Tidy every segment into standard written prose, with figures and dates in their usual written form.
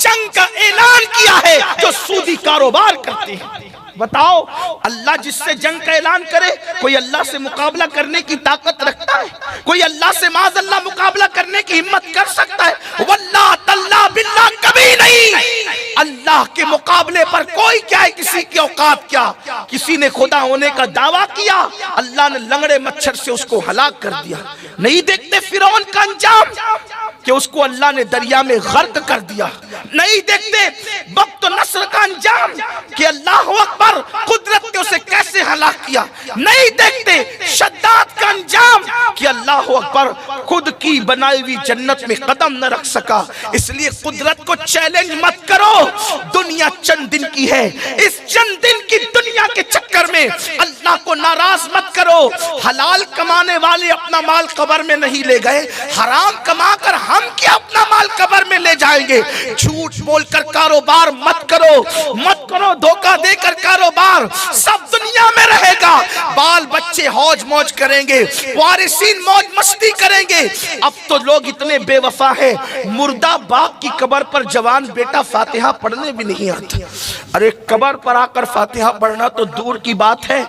جنگ کا اعلان کیا ہے جو سودی کاروبار کرتے ہیں۔ بتاؤ اللہ جس سے جنگ کا اعلان کرے، کوئی اللہ سے مقابلہ کرنے کی طاقت رکھتا ہے؟ کوئی اللہ سے معاذ اللہ مقابلہ کرنے کی ہمت کر سکتا ہے؟ واللہ تاللہ باللہ کبھی نہیں۔ اللہ کے مقابلے پر کوئی کیا ہے، کسی کی اوقات کیا؟ کسی نے خدا ہونے کا دعویٰ کیا، اللہ نے لنگڑے مچھر سے اس کو ہلاک کر دیا۔ نہیں دیکھتے فرعون کا انجام کہ اس کو اللہ نے دریا میں غرق کر دیا؟ نہیں دیکھتے وقت و نصر کا انجام کہ اللہ اکبر قدرت نے اسے کیسے ہلاک کیا؟ نہیں دیکھتے شداد کا انجام کہ اللہ اکبر خود کی بنائی ہوئی جنت میں قدم نہ رکھ سکا؟ اس لیے قدرت کو چیلنج مت کرو، دنیا چند دن کی ہے، اس چند دن کی دنیا کے چکر میں اللہ کو ناراض مت کرو۔ حلال کمانے والے اپنا مال قبر میں نہیں لے گئے، حرام کما کر ہم کیا اپنا مال قبر میں لے جائیں گے؟ جھوٹ بول کر کاروبار مت کرو، دھوکہ دے کر کاروبار سب دنیا میں رہے گا۔ بال بچے ہوج موج کریں گے، وارثین موج مستی کریں گے۔ اب تو لوگ اتنے بے وفا ہیں، مردہ باپ کی قبر پر جوان بیٹا فاتحہ پڑھنے بھی نہیں آتا۔ ارے قبر پر آ کر فاتحہ پڑھنا تو دور کی بات ہے،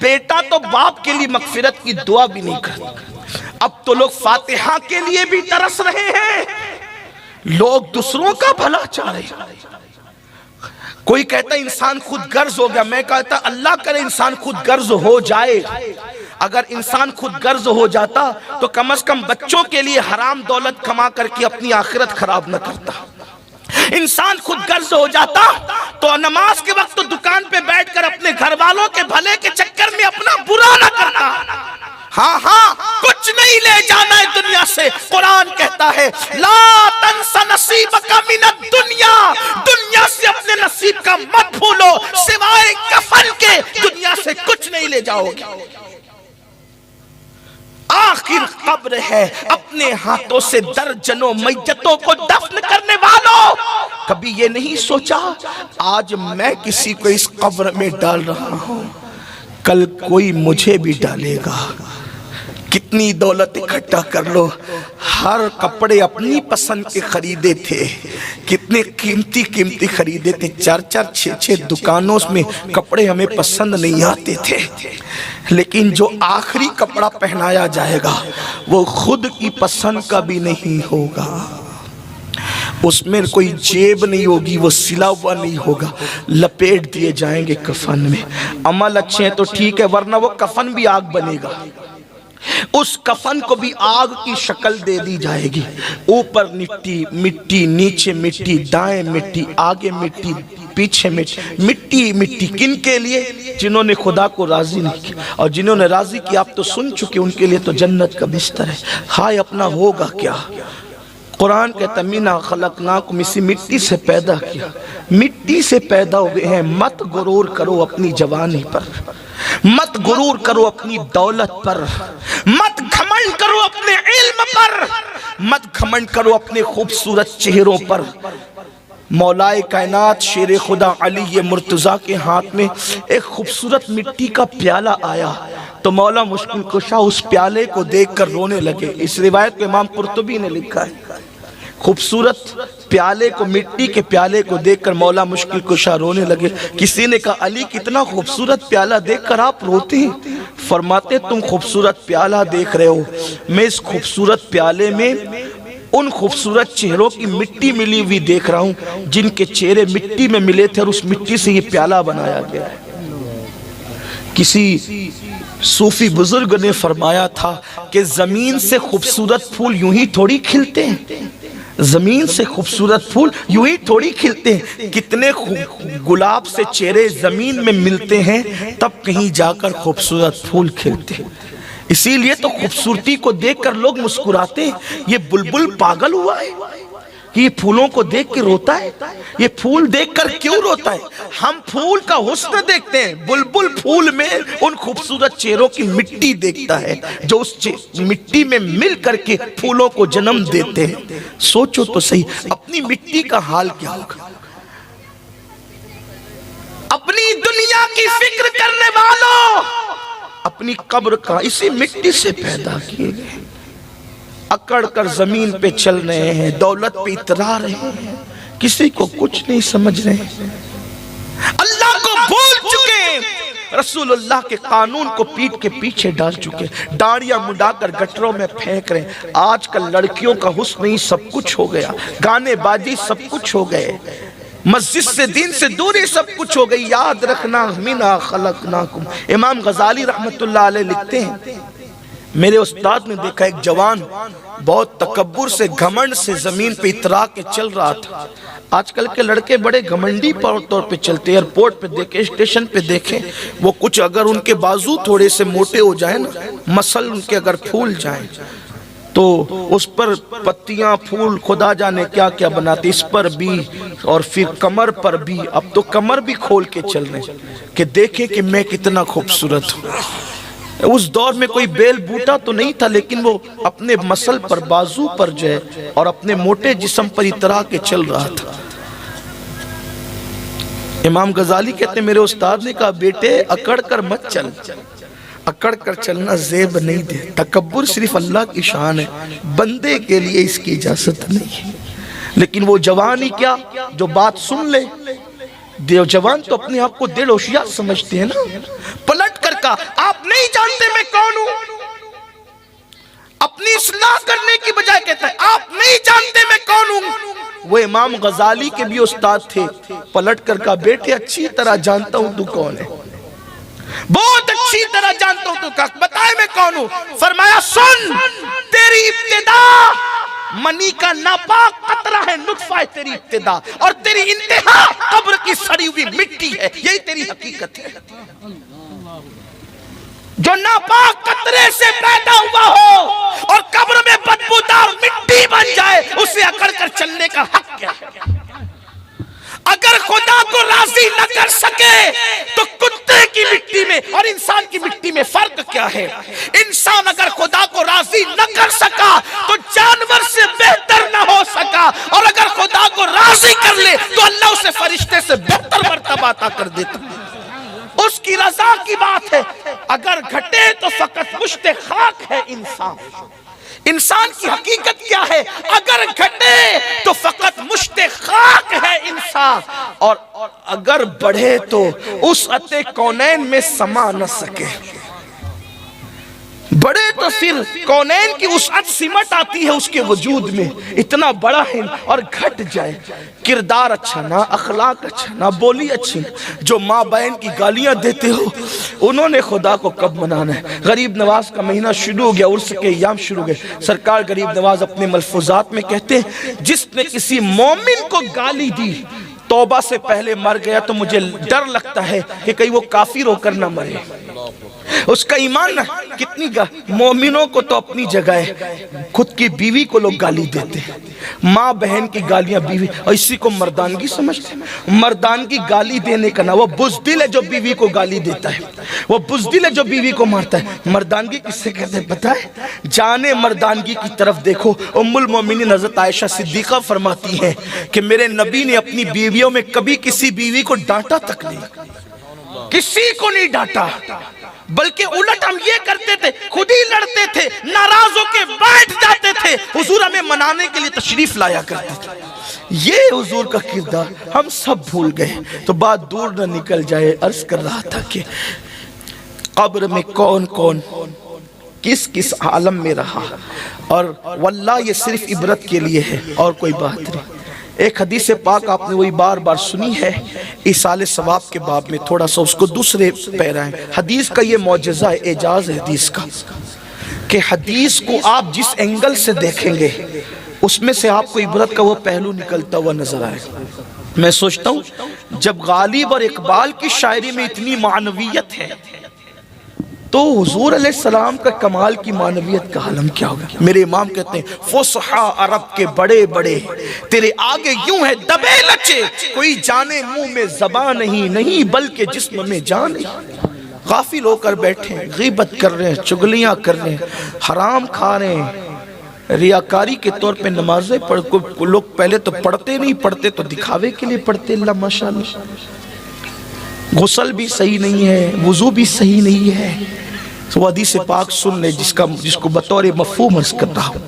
بیٹا تو باپ کے لیے مغفرت کی دعا بھی نہیں کرتا۔ اب تو لوگ فاتحہ کے لیے بھی ترس رہے ہیں، لوگ دوسروں کا بھلا چاہ رہے ہیں۔ کوئی کہتا ہے انسان خود غرض ہو گیا، میں کہتا اللہ کرے انسان خود غرض ہو جائے۔ اگر انسان خود غرض ہو جاتا تو کم از کم بچوں کے لیے حرام دولت کما کر کے اپنی آخرت خراب نہ کرتا۔ انسان خود غرض ہو جاتا تو نماز کے وقت تو دکان پہ بیٹھ کر اپنے گھر والوں کے بھلے کے چکر میں اپنا برا نہ کرتا۔ ہاں کچھ نہیں لے جانا ہے دنیا سے۔ قرآن کہتا ہے لا تنس نصیبک من الدنیا، دنیا سے اپنے نصیب کا مت بھولو، سوائے کفن کے دنیا سے کچھ نہیں لے جاؤ گے۔ آخر قبر ہے، اپنے ہاتھوں سے درجنوں میتوں کو دفن کرنے والوں، کبھی یہ نہیں سوچا آج میں کسی کو اس قبر میں ڈال رہا ہوں، کل کوئی مجھے بھی ڈالے گا۔ کتنی دولت اکٹھا کر لو، ہر کپڑے اپنی پسند کے خریدے تھے، کتنے قیمتی خریدے تھے، 4 6 دکانوں میں کپڑے ہمیں پسند نہیں آتے تھے، لیکن جو آخری کپڑا پہنایا جائے گا وہ خود کی پسند کا بھی نہیں ہوگا، اس میں کوئی جیب نہیں ہوگی، وہ سلا ہوا نہیں ہوگا، لپیٹ دیے جائیں گے کفن میں۔ عمل اچھے ہیں تو ٹھیک ہے، ورنہ وہ کفن بھی آگ بنے گا، اس کفن کو بھی آگ کی شکل دے دی جائے گی، اوپر مٹی، نیچے مٹی، دائیں مٹی، آگے مٹی، پیچھے مٹی۔ کن کے لیے؟ جنہوں نے خدا کو راضی نہیں کیا، اور جنہوں نے راضی کیا آپ تو سن چکے، ان کے لیے تو جنت کا بستر ہے۔ ہائے اپنا ہوگا کیا؟ قرآن کہتا مینا خلقناکم، اسی مٹی سے پیدا کیا، مٹی سے پیدا ہوئے ہیں، مت غرور کرو اپنی جوانی پر، مت غرور کرو اپنی دولت پر، مت گھمنڈ کرو اپنے علم پر، مت گھمنڈ کرو اپنے خوبصورت چہروں پر۔ مولا کائنات شیر خدا علی مرتضیٰ کے ہاتھ میں ایک خوبصورت مٹی کا پیالہ آیا تو مولا مشکل کشا اس پیالے کو دیکھ کر رونے لگے۔ اس روایت کو امام قرطبی نے لکھا ہے، خوبصورت پیالے کو، مٹی کے پیالے کو دیکھ کر مولا مشکل کشا رونے لگے۔ کسی نے کہا علی کتنا خوبصورت پیالہ دیکھ کر آپ روتے ہیں؟ فرماتے تم خوبصورت پیالہ دیکھ رہے ہو، میں اس خوبصورت پیالے میں ان خوبصورت چہروں کی مٹی ملی ہوئی دیکھ رہا ہوں جن کے چہرے مٹی میں ملے تھے، اور اس مٹی سے یہ پیالہ بنایا گیا ہے۔ کسی صوفی بزرگ نے فرمایا تھا کہ زمین سے خوبصورت پھول یوں ہی تھوڑی کھلتے ہیں، زمین سے خوبصورت پھول یوں ہی تھوڑی کھلتے ہیں، کتنے گلاب سے چہرے زمین میں ملتے ہیں تب کہیں جا کر خوبصورت پھول کھلتے ہیں۔ اسی لیے تو خوبصورتی کو دیکھ کر لوگ مسکراتے ہیں۔ یہ بلبل پاگل ہوا ہے کہ یہ پھولوں کو دیکھ کے روتا ہے؟ یہ پھول دیکھ کر کیوں روتا ہے؟ ہم پھول کا حسن دیکھتے ہیں، بلبل پھول میں ان خوبصورت چہروں کی مٹی دیکھتا ہے جو اس مٹی میں مل کر کے پھولوں کو جنم دیتے ہیں۔ سوچو تو صحیح اپنی مٹی کا حال کیا ہوگا۔ اپنی دنیا کی فکر کرنے والوں، اپنی قبر کا اسی مٹی سے پیدا کیے گئے، اکڑ کر زمین پہ چل رہے ہیں، دولت پہ اترا رہے ہیں، کسی کو کچھ نہیں سمجھ رہے ہیں، اللہ کو بھول چکے ہیں، رسول اللہ کے قانون کو پیٹ کے پیچھے ڈال چکے، داڑیاں مڈا کر گٹروں میں پھینک رہے ہیں۔ آج کل لڑکیوں کا حسن ہی سب کچھ ہو گیا، گانے بازی سب کچھ ہو گئے، مسجد سے دین سے دوری سب کچھ ہو گئی۔ یاد رکھنا منا خلقناکم، امام غزالی رحمت اللہ علیہ لکھتے ہیں، میرے استاد نے دیکھا ایک جوان بہت تکبر سے گھمنڈ سے زمین پہ اترا کے چل رہا تھا۔ آج کل کے لڑکے بڑے گھمنڈی طور پہ چلتے ہیں، ایئرپورٹ پہ دیکھیں، اسٹیشن پہ دیکھیں، وہ کچھ اگر ان کے بازو تھوڑے سے موٹے ہو جائیں نا، مسل ان کے اگر پھول جائیں تو اس پر پتیاں پھول خدا جانے کیا کیا بناتے، اس پر بھی اور پھر کمر پر بھی۔ اب تو کمر بھی کھول کے چل رہے ہیں کہ دیکھیں کہ میں کتنا خوبصورت ہوں۔ اس دور میں کوئی بیل بوٹا تو نہیں تھا، لیکن وہ اپنے مسل پر بازو پر جو ہے اور اپنے موٹے جسم پر اترا کے چل رہا تھا۔ امام غزالی کہتے ہیں میرے استاد نے کہا بیٹے اکڑ کر مت چل، اکڑ کر چلنا زیب نہیں دے، تکبر صرف اللہ کی شان ہے، بندے کے لیے اس کی اجازت نہیں ہے۔ لیکن وہ جوان ہی کیا جو بات سن لے، جوان تو اپنے آپ کو دل ہوشیار سمجھتے ہیں نا، پلٹ کر کہا آپ نہیں جانتے میں کون ہوں، اپنی اصلاح کرنے کی بجائے کہتا ہے آپ نہیں جانتے میں کون ہوں۔ وہ امام غزالی کے بھی استاد تھے، پلٹ کر کہا بیٹے اچھی طرح جانتا ہوں تو کون ہے، بہت اچھی طرح جانتا ہوں تو کہا بتائے میں کون ہوں۔ فرمایا سن، تیری ابتدا منی کا ناپاک قطرہ ہے، نطفہ ہے تیری ابتدا، اور تیری انتہا قبر کی سڑی ہوئی مٹی ہے، یہی تیری حقیقت ہے۔ جو ناپاک قطرے سے پیدا ہوا ہو اور قبر میں بدبودار مٹی بن جائے، اسے اکڑ کر چلنے کا حق کیا ہے؟ اگر خدا کو راضی نہ کر سکے تو کتے کی مٹی میں اور انسان کی مٹی میں فرق کیا ہے؟ انسان اگر خدا کو راضی نہ کر سکا تو جانور سے بہتر نہ ہو سکا، اور اگر خدا کو راضی کر لے تو اللہ اسے فرشتے سے بہتر مرتبہ عطا کر دیتا۔ اس کی رضا کی بات ہے، اگر گھٹے تو فقط مشت خاک ہے انسان۔ انسان کی حقیقت کیا ہے؟ اگر گھٹے تو فقط مشت خاک ہے انسان، اور اگر بڑھے تو اس عطے کونین میں سما نہ سکے۔ بڑے تو پھر کونین کی وسعت سمٹ آتی ہے اس کے وجود میں، اتنا بڑا ہے، اور گھٹ جائے، کردار اچھا نہ، اخلاق اچھا نہ، بولی اچھی نہ، جو ماں بہن کی گالیاں دیتے ہو انہوں نے خدا کو کب منانا ہے؟ غریب نواز کا مہینہ شروع ہو گیا، عرس کے ایام شروع ہو گئے۔ سرکار غریب نواز اپنے ملفوظات میں کہتے ہیں جس نے کسی مومن کو گالی دی توبہ سے پہلے مر گیا تو مجھے ڈر لگتا ہے کہ کہیں وہ کافر ہو کر نہ مرے، اس کا ایمان نہ۔ کتنی مومنوں کو تو اپنی جگہ ہے، خود کی بیوی کو لوگ گالی دیتے ہیں، ماں بہن کی گالیاں بیوی، اور اسی کو مردانگی سمجھتے ہیں۔ مردانگی گالی دینے کا نہ، وہ بزدل ہے جو بیوی کو گالی دیتا ہے، وہ بزدل ہے جو بیوی کو مارتا ہے۔ مردانگی کس سے کہتے ہیں پتہ ہے؟ جانے مردانگی کی طرف دیکھو، ام المومنین حضرت عائشہ صدیقہ فرماتی ہیں کہ میرے نبی نے اپنی بیویوں میں کبھی کسی بیوی کو ڈانٹا تک نہیں، کسی کو نہیں ڈانٹا، بلکہ الٹ ہم یہ کرتے تھے، خود ہی لڑتے تھے، ناراض ہو کے بیٹھ جاتے تھے، حضور ہمیں منانے کے لیے تشریف لایا کرتے تھے۔ یہ حضور کا کردار ہم سب بھول گئے۔ تو بات دور نہ نکل جائے، عرض کر رہا تھا کہ قبر میں کون کون کس کس عالم میں رہا، اور واللہ یہ صرف عبرت کے لیے ہے اور کوئی بات نہیں۔ ایک حدیث پاک آپ نے وہی بار بار سنی ہے، ایصال ثواب کے باب میں، تھوڑا سا اس کو دوسرے پیرا ہے۔ حدیث کا یہ معجزہ ہے، اعجاز ہے حدیث کا، کہ حدیث کو آپ جس اینگل سے دیکھیں گے اس میں سے آپ کو عبرت کا وہ پہلو نکلتا ہوا نظر آئے۔ میں سوچتا ہوں جب غالب اور اقبال کی شاعری میں اتنی معنویت ہے تو حضور علیہ السلام کا کمال کی معنویت کا عالم کیا ہوگا؟ میرے امام کہتے ہیں فصحا عرب کے بڑے بڑے تیرے آگے یوں ہے دبے لچے، کوئی جانے منہ میں زبان نہیں بلکہ جسم میں جان نہیں۔ غافل ہو کر بیٹھے ہیں، غیبت کر رہے ہیں، چگلیاں کر رہے ہیں، حرام کھا رہے ہیں، ریاکاری کے طور پہ نمازیں پڑھ، لوگ پہلے تو پڑھتے نہیں، پڑھتے تو دکھاوے کے لیے پڑھتے، اللہ ماشاءاللہ، غسل بھی صحیح نہیں ہے، وضو بھی صحیح نہیں ہے۔ وہ حدیث پاک سن لے جس کو بطور مفہوم عرض کر رہا ہوں۔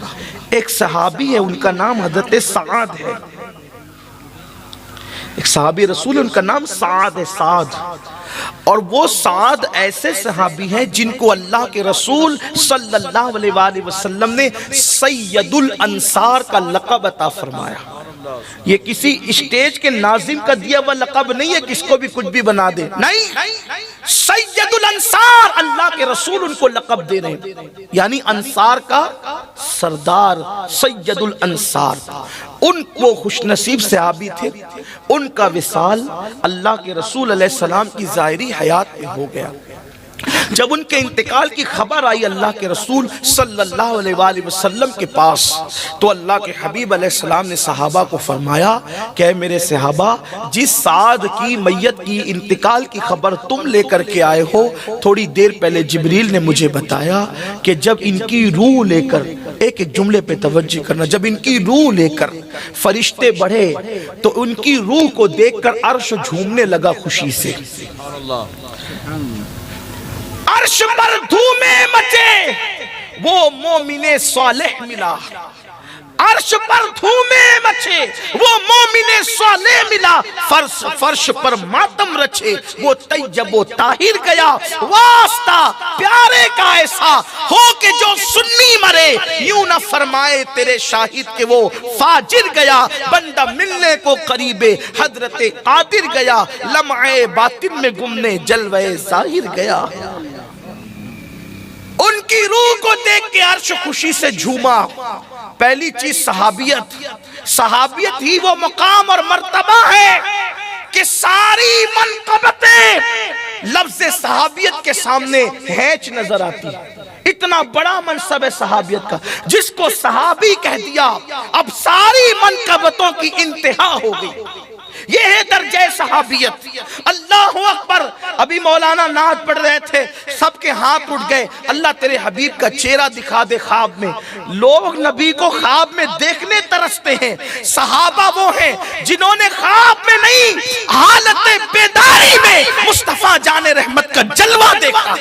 ایک صحابی ہے، ان کا نام حضرت سعد ہے، ایک صحابی رسول، ان کا نام سعد ہے، سعد. اور وہ سعد ایسے صحابی ہیں جن کو اللہ کے رسول صلی اللہ علیہ وآلہ وسلم نے سید الانصار کا لقب عطا فرمایا. یہ کسی اسٹیج کے ناظم کا دیا ہوا لقب نہیں ہے کس کو بھی کچھ بھی بنا دے، نہیں، سید الانصار اللہ کے رسول ان کو لقب دے رہے ہیں، یعنی انصار کا سردار، سید الانصار. ان کو خوش نصیب صحابی تھے، ان کا وصال اللہ کے رسول علیہ السلام کی ظاہری حیات میں ہو گیا. جب ان کے انتقال کی خبر آئی اللہ کے رسول صلی اللہ علیہ وآلہ وسلم کے پاس، تو اللہ کے حبیب علیہ السلام نے صحابہ کو فرمایا کہ اے میرے صحابہ، جس سعد کی میت کی انتقال کی خبر تم لے کر کے آئے ہو، تھوڑی دیر پہلے جبریل نے مجھے بتایا کہ جب ان کی روح لے کر، ایک توجہ پہ توجہ کرنا، جب ان کی روح لے کر فرشتے بڑھے تو ان کی روح کو دیکھ کر عرش جھومنے لگا خوشی سے. عرش پر دھومیں مچے، وہ مومن صالح ملا. عرش پر دھومیں مچے، وہ مومن صالح ملا. فرش پر ماتم رچے، وہ طیب و طاہر گیا. واسطہ پیارے کا ایسا ہو کہ جو سنی مرے، یوں نہ فرمائے تیرے شاہد کہ وہ فاجر گیا. بندہ ملنے کو قریب حضرت قادر گیا، لمعے باطن میں گمنے جلوے ظاہر گیا. ان کی روح کو دیکھ کے عرش خوشی سے جھوما. پہلی چیز صحابیت. صحابیت ہی وہ مقام اور مرتبہ ہے کہ ساری منقبتیں لفظ صحابیت کے سامنے ہیچ نظر آتی. اتنا بڑا منصب ہے صحابیت کا، جس کو صحابی کہہ دیا اب ساری منقبتوں کی انتہا ہو گئی. یہ ہے درجہ صحابیت. اللہ اکبر. ابھی مولانا نعت پڑھ رہے تھے، سب کے ہاتھ اٹھ گئے. اللہ تیرے حبیب کا چہرہ دکھا دے خواب میں. لوگ نبی کو خواب میں دیکھنے ترستے ہیں. صحابہ وہ ہیں جنہوں نے خواب میں نہیں، حالت بیداری میں مصطفیٰ جان رحمت کا جلوہ دیکھا.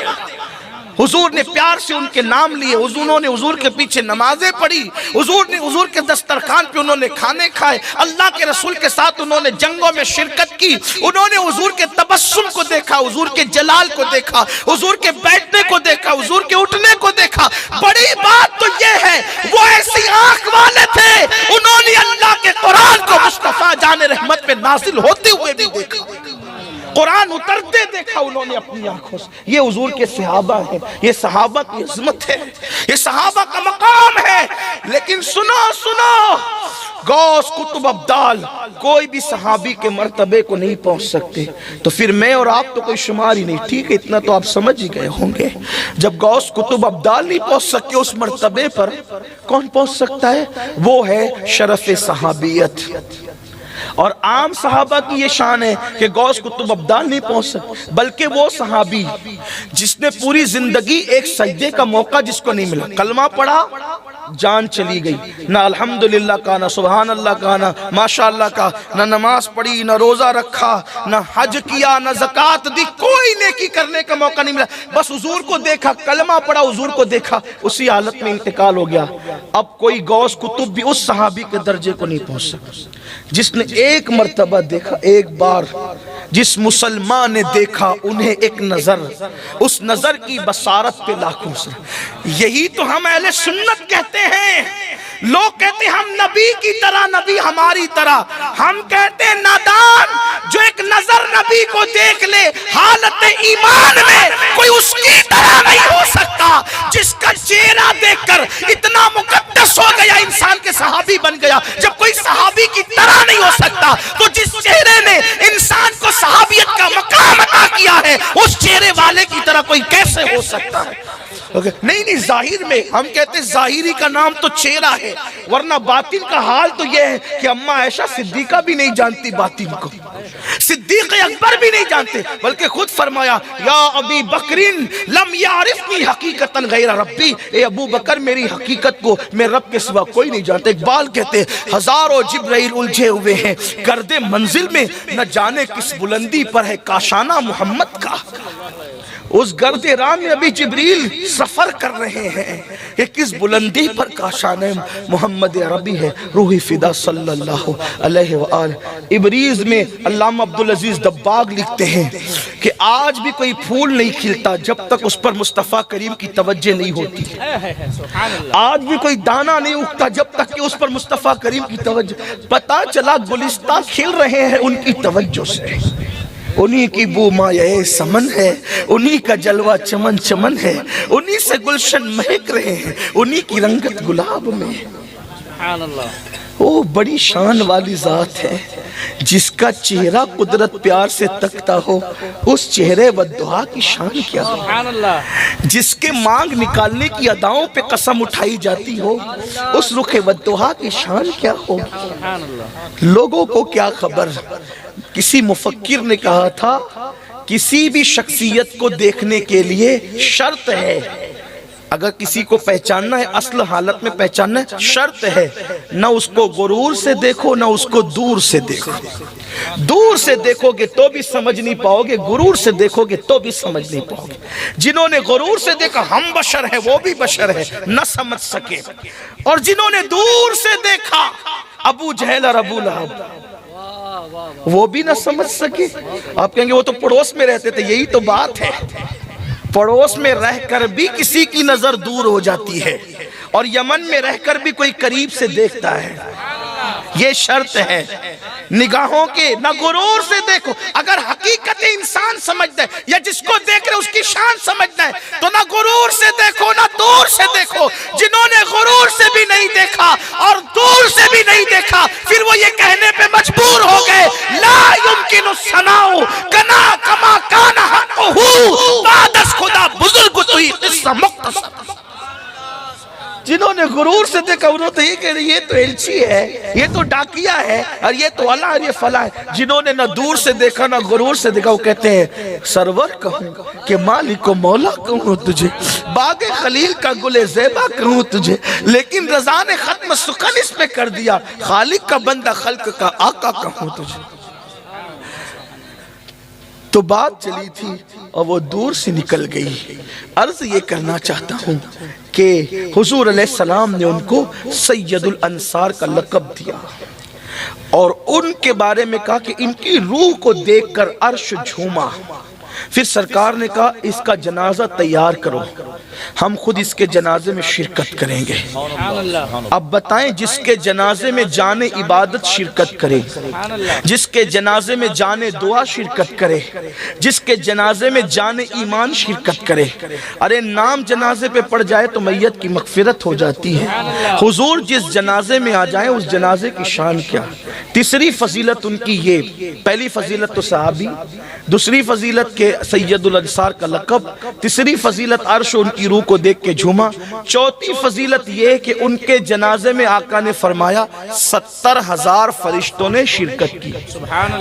حضور نے پیار سے ان کے نام لیے، حضور نے حضور کے پیچھے نمازیں پڑھی، حضور کے دسترخوان پہ انہوں نے کھانے کھائے، اللہ کے رسول کے ساتھ انہوں نے جنگوں میں شرکت کی. انہوں نے حضور کے تبسم کو دیکھا، حضور کے جلال کو دیکھا، حضور کے بیٹھنے کو دیکھا، حضور کے اٹھنے کو دیکھا. بڑی بات تو یہ ہے وہ ایسی آنکھ والے تھے، انہوں نے اللہ کے قرآن کو مصطفیٰ جان رحمت پہ نازل ہوتے ہوئے بھی دیکھا، قرآن اترتے دیکھا انہوں نے اپنی آنکھوں سے. یہ حضور کے صحابہ ہیں، یہ صحابہ کی عظمت ہے، یہ صحابہ کا مقام ہے. لیکن سنو غوث قطب ابدال کوئی بھی صحابی کے مرتبے کو نہیں پہنچ سکتے. تو پھر میں اور آپ تو کوئی شمار ہی نہیں. ٹھیک ہے، اتنا تو آپ سمجھ ہی گئے ہوں گے. جب غوث قطب ابدال نہیں پہنچ سکتے اس مرتبے پر، کون پہنچ سکتا ہے؟ وہ ہے شرف صحابیت. اور عام صحابہ کی یہ شان ہے کہ غوث قطب ابدال نہیں پہنچ سکتے، بلکہ وہ صحابی جس نے پوری زندگی ایک سجدے کا موقع جس کو نہیں ملا، کلمہ پڑھا جان چلی گئی، نہ الحمدللہ کا، نہ سبحان اللہ کا، نہ ماشاءاللہ کا، نہ نماز پڑھی، نہ روزہ رکھا، نہ حج کیا، نہ زکوٰۃ دی، کوئی نیکی کرنے کا موقع نہیں ملا. بس حضور کو دیکھا، کلمہ پڑھا، حضور کو دیکھا، اسی حالت میں انتقال ہو گیا. اب کوئی غوث قطب بھی اس صحابی کے درجے کو نہیں پہنچ سکا جس نے ایک مرتبہ دیکھا، ایک بار. جس مسلمان نے دیکھا انہیں ایک نظر، اس نظر کی بصارت پہ لاکھوں سر. یہی تو ہم اہل سنت کہتے ہیں. لوگ کہتے ہیں ہم نبی کی طرح، نبی ہماری طرح. ہم کہتے ہیں نادان جو ایک نظر نبی کو دیکھ لے حالت ایمان میں، کوئی اس کی طرح نہیں ہو سکتا. جس کا چہرہ دیکھ کر اتنا مقدس ہو گیا، انسان کے صحابی بن گیا. جب کوئی صحابی کی طرح نہیں ہو سکتا تو جس چہرے نے انسان کو صحابیت کا مقام عطا کیا ہے، اس چہرے والے کی طرح کوئی کیسے ہو سکتا ہے؟ نہیں، ظاہر میں ہم کہتے ہیں ظاہری کا نام تو چہرہ ہے، ورنہ باطن کا حال تو یہ ہے کہ اماں عائشہ صدیقہ بھی نہیں جانتی باطن کو، صدیق اکبر بھی نہیں جانتے، بلکہ خود فرمایا یا ابی بکرین لم یعرفنی حقیقتاً غیر ربی، اے ابو بکر میری حقیقت کو میں رب کے سوا کوئی نہیں جانتا. اقبال کہتے ہیں ہزاروں جبرائیل الجھے ہوئے ہیں گردِ منزل میں، نہ جانے کس بلندی پر ہے کاشانہ محمد کا. اس گرد راہ میں ابھی جبریل سفر کر رہے ہیں کہ کس بلندی پر کاشان محمد عربی ہے، روحی فدا صلی اللہ علیہ وآلہ۔ ابریز میں علامہ عبدالعزیز دباغ لکھتے ہیں کہ آج بھی کوئی پھول نہیں کھلتا جب تک اس پر مصطفیٰ کریم کی توجہ نہیں ہوتی، آج بھی کوئی دانہ نہیں اگتا جب تک کہ اس پر مصطفیٰ کریم کی توجہ، پتہ چلا گلستہ کھل رہے ہیں ان کی توجہ سے، انہی کی بو مایہ سمن ہے، انہی کا جلوہ چمن چمن ہے، انہی سے گلشن مہک رہے ہیں، انہی کی رنگت گلاب میں۔ سبحان اللہ۔ وہ بڑی شان والی ذات ہے جس کا چہرہ قدرت پیار سے تکتا ہو، اس چہرے والدعا کی شان کیا ہو، سبحان اللہ۔ جس کے مانگ نکالنے کی اداؤں پہ قسم اٹھائی جاتی ہو، اس رخ والدعا کی شان کیا ہو۔ سبحان اللہ۔ لوگوں کو کیا خبر، کسی مفکر نے کہا تھا کسی بھی شخصیت کو دیکھنے کے لیے شرط ہے، اگر کسی کو پہچاننا ہے اصل حالت میں پہچاننا ہے، شرط ہے نہ اس کو غرور سے دیکھو نہ اس کو دور سے دیکھو، دور سے دیکھو گے تو بھی سمجھ نہیں پاؤ گے، غرور سے دیکھو گے تو بھی سمجھ نہیں پاؤ گے۔ جنہوں نے غرور سے دیکھا ہم بشر ہیں وہ بھی بشر ہیں، نہ سمجھ سکے، اور جنہوں نے دور سے دیکھا ابو جہل اور ابو لہب وہ بھی نہ سمجھ سکے۔ آپ کہیں گے وہ تو پڑوس میں رہتے تھے، یہی تو بات ہے، پڑوس میں رہ کر بھی کسی کی نظر دور ہو جاتی ہے اور یمن میں رہ کر بھی کوئی قریب سے دیکھتا ہے۔ یہ شرط ہے نگاہوں کے، نہ غرور سے دیکھو، اگر حقیقت انسان سمجھتا ہے یا جس کو دیکھ رہے اس کی شان سمجھتا ہے تو نہ غرور سے دیکھو نہ دور سے دیکھو۔ جنہوں نے غرور سے بھی نہیں دیکھا اور دور سے بھی نہیں دیکھا پھر وہ یہ کہنے پہ مجبور ہو گئے لا یمکن الثناء کنا کما کان حقہ بعد از خدا بزرگ توئی قصہ مختصر۔ جنہوں نے غرور سے دیکھا انہوں نے یہ کہا یہ تو ایلچی ہے، یہ تو ڈاکیہ ہے، اور یہ تو اللہ اور یہ فلاں ہے۔ جنہوں نے نہ دور سے دیکھا نہ غرور سے دیکھا وہ کہتے ہیں سرور کہوں کہ مالک و مولا کہوں تجھے، باغ خلیل کا گل زیبا کہوں تجھے، لیکن رضا نے ختم سخن اس پہ کر دیا، خالق کا بندہ خلق کا آقا کہوں تجھے۔ تو بات چلی تھی اور وہ دور سے نکل گئی۔ عرض یہ کرنا چاہتا ہوں کہ حضور علیہ السلام نے ان کو سید الانصار کا لقب دیا اور ان کے بارے میں کہا کہ ان کی روح کو دیکھ کر عرش جھوما۔ پھر سرکار نے کہا اس کا جنازہ تیار کرو، ہم خود اس کے جنازے میں شرکت کریں گے۔ اب بتائیں جس کے جنازے میں جان عبادت شرکت کرے، جس کے جنازے میں جان دعا شرکت کرے، جس کے جنازے میں جان ایمان شرکت کرے، ارے نام جنازے پہ پڑ جائے تو میت کی مغفرت ہو جاتی ہے۔ حضور جس جنازے میں آ جائیں اس جنازے کی شان کیا۔ تیسری فضیلت ان کی یہ، پہلی فضیلت تو صحابی، دوسری فضیلت کے سید الانصار کا لقب، تیسری فضیلت عرش ان کی روح کو دیکھ کے جھوما، چوتھی فضیلت یہ کہ ان کے جنازے میں آقا نے فرمایا 70,000 فرشتوں نے شرکت کی۔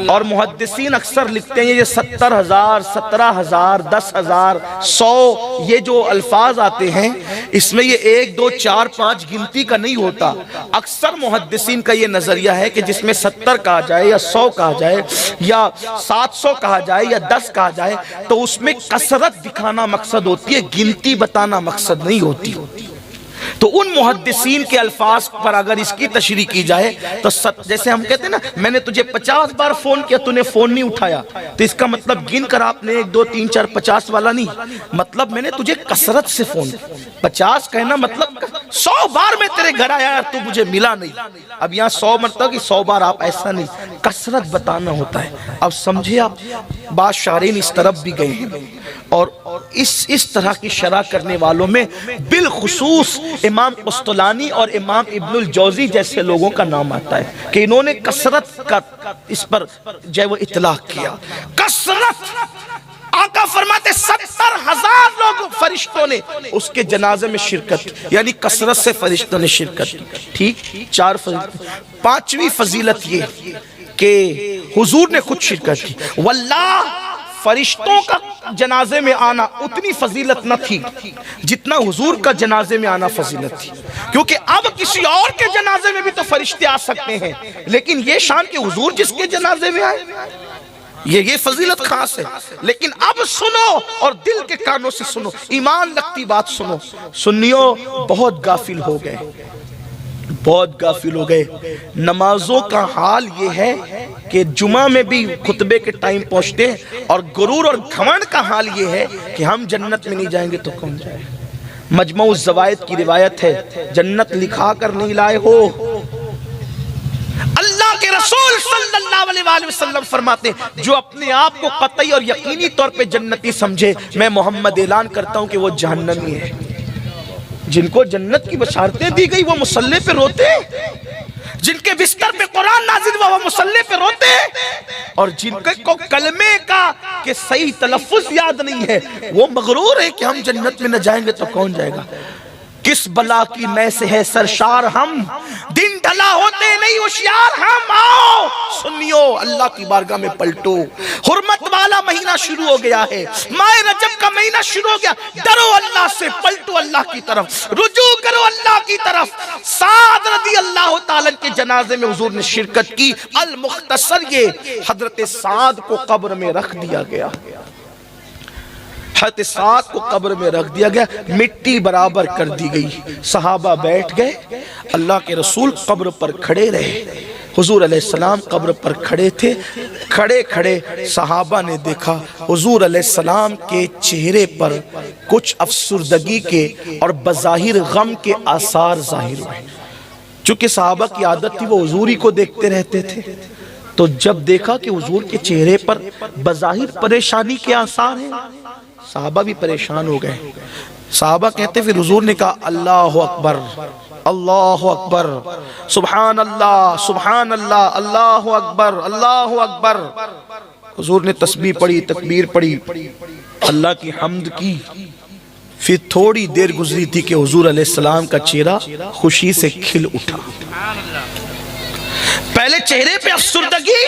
اور محدثین اکثر لکھتے ہیں یہ 70,000 17,000 10,000 100 یہ جو الفاظ آتے ہیں اس میں یہ 1 2 4 5 گنتی کا نہیں ہوتا۔ اکثر محدثین کا یہ نظریہ ہے کہ جس میں 70 کہا جائے یا 100 کہا جائے یا 700 کہا جائے یا 10 کہا جائے تو اس میں کثرت دکھانا مقصد ہوتی ہے، گنتی بتانا مقصد نہیں ہوتی۔ تو ان محدثین کے الفاظ پر اگر اس کی تشریح کی جائے تو جیسے ہم کہتے ہیں نا میں نے تجھے 50 بار فون کیا تو نے فون نہیں اٹھایا، تو اس کا مطلب گن کر آپ نے 1 2 3 4 50 والا نہیں، مطلب میں نے تجھے کثرت سے فون 50 کہنا مطلب 100 بار میں تیرے گھر آیا تو مجھے ملا نہیں۔ اب یہاں 100 مرتبہ کہ 100 بار آپ ایسا نہیں، کثرت بتانا ہوتا ہے۔ اب سمجھے آپ بعض شارحین اس طرف بھی گئے ہیں اور اس طرح کی شرح کرنے والوں میں بالخصوص امام قسطلانی اور امام ابن الجوزی جیسے لوگوں کا نام آتا ہے کہ انہوں نے کثرت کا اس پر جو وہ اطلاق کیا۔ کثرت آقا فرماتے 70,000 لوگ فرشتوں نے اس کے جنازے میں شرکت کی، یعنی کثرت سے فرشتوں نے شرکت کی۔ ٹھیک 4 فضیلت۔ 5ویں فضیلت یہ کہ حضور نے خود شرکت کی۔ واللہ فرشتوں کا جنازے میں آنا اتنی فضیلت نہ تھی جتنا حضور کا جنازے میں آنا فضیلت تھی، کیونکہ اب کسی اور کے جنازے میں بھی تو فرشتے آ سکتے ہیں لیکن یہ شان کہ حضور جس کے جنازے میں آئے۔ یہ فضیلت خاص ہے. لیکن اب سنو اور دل کے کانوں سے سنو, ایمان لگتی بات سنو. سنیو, بہت غافل ہو گئے, بہت غافل ہو گئے. نمازوں کا حال یہ ہے کہ جمعہ میں بھی خطبے کے ٹائم پہنچتے ہیں, اور غرور اور گھمنڈ کا حال یہ ہے کہ ہم جنت میں نہیں جائیں گے تو کون جائے. مجموع الزوائد کی روایت ہے, جنت لکھا کر نہیں لائے ہو. اللہ کے رسول صلی اللہ علیہ وآلہ وسلم فرماتے ہیں جو اپنے آپ کو قطعی اور یقینی طور پہ جنتی سمجھے, میں محمد اعلان کرتا ہوں کہ وہ جہنمی ہے. جن کو جنت کی بشارتیں دی گئی وہ مصلی پہ روتے, جن کے بستر پہ قرآن نازل ہوا وہ مصلی پہ روتے, اور جن کو کلمے کا کہ صحیح تلفظ یاد نہیں ہے وہ مغرور ہے کہ ہم جنت میں نہ جائیں گے تو کون جائے گا. کس بلا کی میں سے ہے سرشار ہم, دن ڈھلا ہوتے نہیں ہوشیار ہم. آؤ سنیو, اللہ کی بارگاہ میں پلٹو. حرمت والا مہینہ شروع ہو گیا ہے, ماہ رجب کا مہینہ شروع ہو گیا. ڈرو اللہ سے, پلٹو اللہ کی طرف, رجوع کرو اللہ کی طرف. سعد رضی اللہ تعالیٰ کے جنازے میں حضور نے شرکت کی. المختصر یہ حضرت سعد کو قبر میں رکھ دیا گیا, حضرت سعد کو قبر میں رکھ دیا گیا, مٹی برابر کر دی گئی. صحابہ بیٹھ گئے, اللہ کے رسول قبر پر کھڑے رہے. حضور علیہ السلام قبر پر کھڑے تھے. کھڑے کھڑے صحابہ نے دیکھا حضور علیہ السلام کے چہرے پر کچھ افسردگی کے اور بظاہر غم کے آثار ظاہر ہوئے. چونکہ صحابہ کی عادت تھی وہ حضور ہی کو دیکھتے رہتے تھے, تو جب دیکھا کہ حضور کے چہرے پر بظاہر پریشانی کے آثار ہیں, صحابہ بھی پریشان ہو گئے. صحابہ کہتے پھر حضور نے کہا اللہ اکبر, اللہ اکبر, سبحان اللہ, سبحان اللہ, اللہ اکبر, اللہ اکبر. حضور نے تسبیح پڑھی, تکبیر پڑھی, اللہ کی حمد کی. پھر تھوڑی دیر گزری تھی کہ حضور علیہ السلام کا چہرہ خوشی سے کھل اٹھا. پہلے چہرے پہ افسردگی,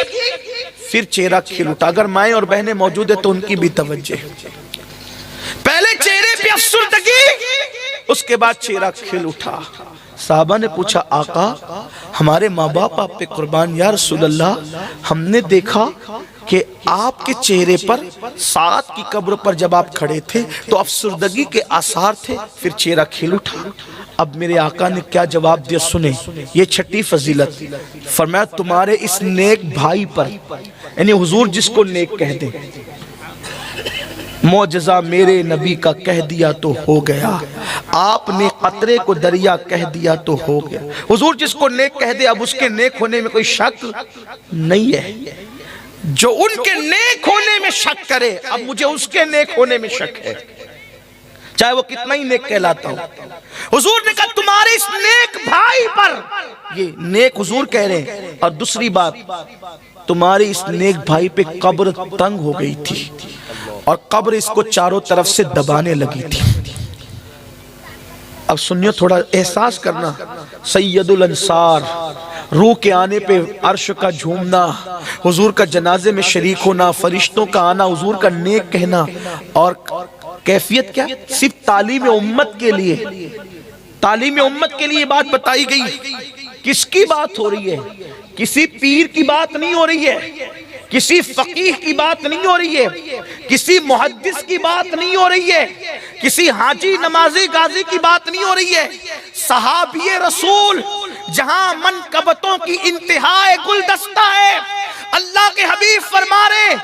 پھر چہرہ کھل اٹھا. اگر مائیں اور بہنیں موجود ہیں تو ان کی بھی توجہ. پہلے چہرے پہ افسردگی, اس کے بعد چہرہ کھل اٹھا. صحابہ نے پوچھا آقا ہمارے ماں باپ آپ پہ قربان, یا رسول اللہ ہم نے دیکھا کہ آپ کے چہرے پر سعد کی قبر پر جب آپ کھڑے تھے تو افسردگی کے آثار تھے, پھر چہرہ کھل اٹھا. اب میرے آقا نے کیا جواب دیا سنیں, یہ چھٹی فضیلت. فرمایا تمہارے اس نیک بھائی پر, یعنی حضور جس کو نیک کہہ دیں, معجزہ میرے نبی کا کہہ دیا تو ہو گیا, آپ نے قطرے کو دریا کہہ دیا تو ہو گیا. حضور جس کو نیک کہہ دے اب اس کے نیک ہونے میں کوئی شک نہیں ہے. جو ان کے نیک ہونے میں شک کرے, اب مجھے اس کے نیک ہونے میں شک ہے, چاہے وہ کتنا ہی نیک کہلاتا ہو. حضور نے کہا تمہارے اس نیک بھائی پر, یہ نیک حضور کہہ رہے ہیں. اور دوسری بات, تمہارے اس نیک بھائی پہ قبر تنگ ہو گئی تھی اور قبر اس کو چاروں طرف سے دبانے لگی تھی. اب سنیو, تھوڑا احساس کرنا. سید الانصار, روح کے آنے پہ عرش کا جھومنا, حضور کا جنازے میں شریک ہونا, فرشتوں کا آنا, حضور کا نیک کہنا, اور کیفیت کیا, صرف تعلیم امت کے لیے, تعلیم امت کے لیے بات بتائی گئی. کس کی بات ہو رہی ہے؟ کسی پیر کی بات نہیں ہو رہی ہے, کسی فقیہ کی بات نہیں ہو رہی ہے, کسی محدث کی بات نہیں ہو رہی ہے, کسی حاجی نمازی غازی کی بات نہیں ہو رہی ہے. صحابی رسول جہاں منقبتوں کی انتہائی گلدستہ ہے, اللہ کے حبیب فرما رہے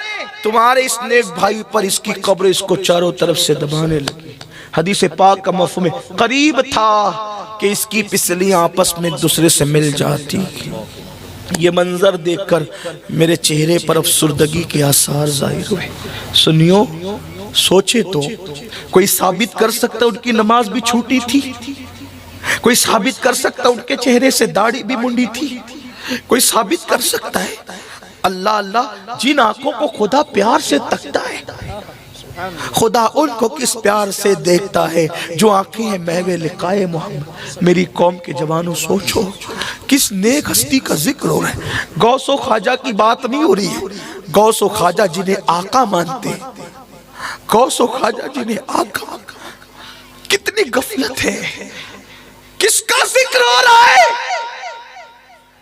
تمہارے اس نیک بھائی پر اس کی قبر اس کو چاروں طرف سے دبانے لگی. حدیث پاک کا مفہوم ہے قریب تھا کہ اس کی پسلیاں آپس میں ایک دوسرے سے مل جاتی. یہ منظر دیکھ کر میرے چہرے پر افسردگی کے آثار ظاہر ہوئے. سنیو, سوچے تو کوئی ثابت کر سکتا ان کی نماز بھی چھوٹی تھی, کوئی ثابت کر سکتا ان کے چہرے سے داڑھی بھی منڈی تھی, کوئی ثابت کر سکتا ہے. اللہ اللہ, جن آنکھوں کو خدا پیار سے تکتا ہے, خدا ان کو کس پیار سے دیکھتا ہے جو آنکھیں ہیں محو لقائے محمد. میری قوم کے جوانوں سوچو کس نیک ہستی کا ذکر ہو رہا ہے. غوث و خواجہ کی بات نہیں ہو رہی ہے, غوث و خواجہ جنہیں آقا مانتے ہیں, غوث و خواجہ جنہیں آقا. کتنی غفلت ہے, کس کا ذکر ہو رہا ہے؟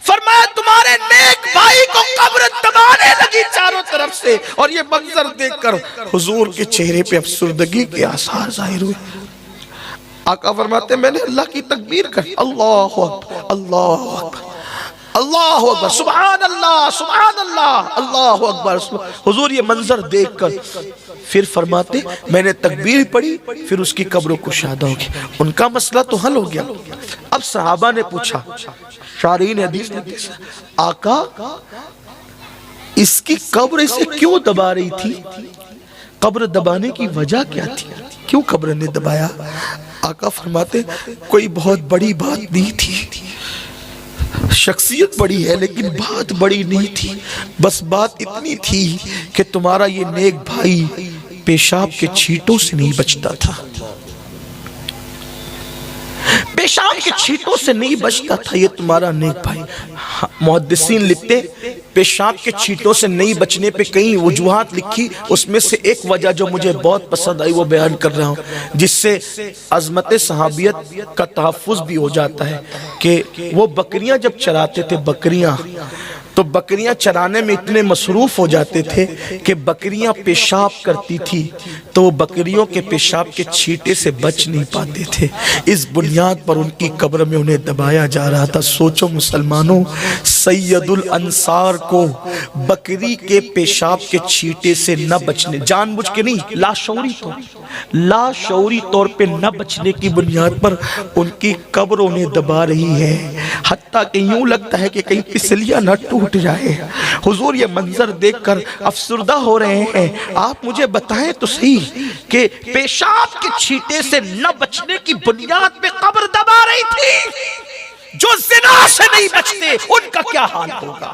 فرمایا تمہارے نیک بھائی کو قبر دبانے لگی چاروں طرف سے، اور یہ منظر دیکھ کر حضور کے چہرے پہ افسردگی کے آثار ظاہر ہوئے۔ آقا فرماتے میں نے اللہ کی تکبیر کر، اللہ اکبر اللہ اکبر اللہ اکبر، سبحان اللہ اللہ اکبر۔ حضور یہ منظر دیکھ کر پھر فرماتے میں نے تکبیر پڑھی، پھر اس کی قبر کشادہ ہو گئی، ان کا مسئلہ تو حل ہو گیا۔ اب صحابہ نے پوچھا، شارحین حدیث نے پوچھا، آقا اس کی قبر اسے کیوں دبا رہی تھی؟ قبر دبانے کی وجہ کیا تھی؟ کیوں قبر نے دبایا؟ آقا فرماتے کوئی بہت بڑی بات نہیں تھی، شخصیت بڑی ہے لیکن بات بڑی نہیں تھی، بس بات اتنی تھی کہ تمہارا یہ نیک بھائی پیشاب کے چھینٹوں سے نہیں بچتا تھا، پیشاب کے چھینٹوں سے نہیں بچتا تھا یہ تمہارا نیک بھائی۔ محدثین لکھتے پیشاب کے چھینٹوں سے نہیں بچنے پہ کئی وجوہات لکھی، اس میں سے ایک وجہ جو مجھے بہت پسند آئی وہ بیان کر رہا ہوں، جس سے عظمت صحابیت کا تحفظ بھی ہو جاتا ہے کہ وہ بکریاں جب چراتے تھے، بکریاں تو بکریاں چرانے میں اتنے مصروف ہو جاتے تھے کہ بکریاں پیشاب کرتی تھی تو وہ بکریوں کے پیشاب کے چھینٹے سے بچ نہیں پاتے تھے، اس بنیاد پر ان کی قبر میں انہیں دبایا جا رہا تھا۔ سوچو مسلمانوں، سید الانصار کو بکری کے پیشاب کے چھینٹے سے نہ بچنے، جان بوجھ کے نہیں، لاشعوری طور پہ نہ بچنے کی بنیاد پر ان کی قبر انہیں دبا رہی ہے، حتیٰ کہ یوں لگتا ہے کہ کہیں پسلیاں نہ ٹوٹ جائے۔ حضور یہ منظر دیکھ کر افسردہ ہو رہے ہیں، آپ مجھے بتائیں تو صحیح کہ پیشاب کے چھینٹے سے نہ بچنے کی بنیاد پہ قبر دبا رہی تھی، جو زنا سے نہیں بچتے ان کا کیا حال ہوگا،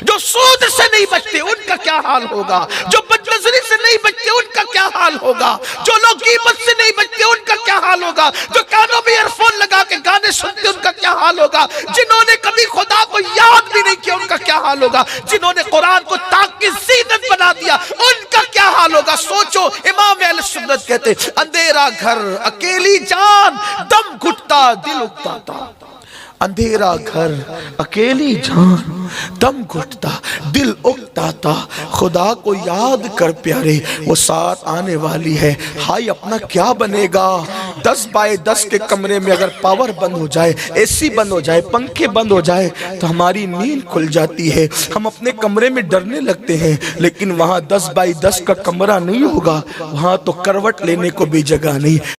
جو سود سے نہیں بچتے ان کا کیا حال ہوگا، جو بدنظری سے نہیں بچتے ان کا کیا حال ہوگا، جو لوگ غیبت سے نہیں بچتے ان کا کیا حال ہوگا، جو کانوں میں ایئر فون لگا کے گانے سنتے ان کا کیا حال ہوگا، جنہوں نے کبھی خدا کو یاد بھی نہیں کیا ان کا کیا حال ہوگا، جنہوں نے قرآن کو طاق کی زینت بنا دیا ان کا کیا حال ہوگا۔ سوچو، امام اہل سنت کہتے اندھیرا گھر اکیلی جان، دم گھٹتا دل اکتاتا، اندھیرا گھر اکیلی جان، دم گھٹتا دل اکتاتا، خدا کو یاد کر پیارے، وہ ساتھ آنے والی ہے، ہائی اپنا کیا بنے گا۔ 10x10 کے کمرے میں اگر پاور بند ہو جائے، اے سی بند ہو جائے، پنکھے بند ہو جائے تو ہماری نیند کھل جاتی ہے، ہم اپنے کمرے میں ڈرنے لگتے ہیں، لیکن وہاں 10x10 کا کمرہ نہیں ہوگا، وہاں تو کروٹ لینے کو بھی جگہ نہیں۔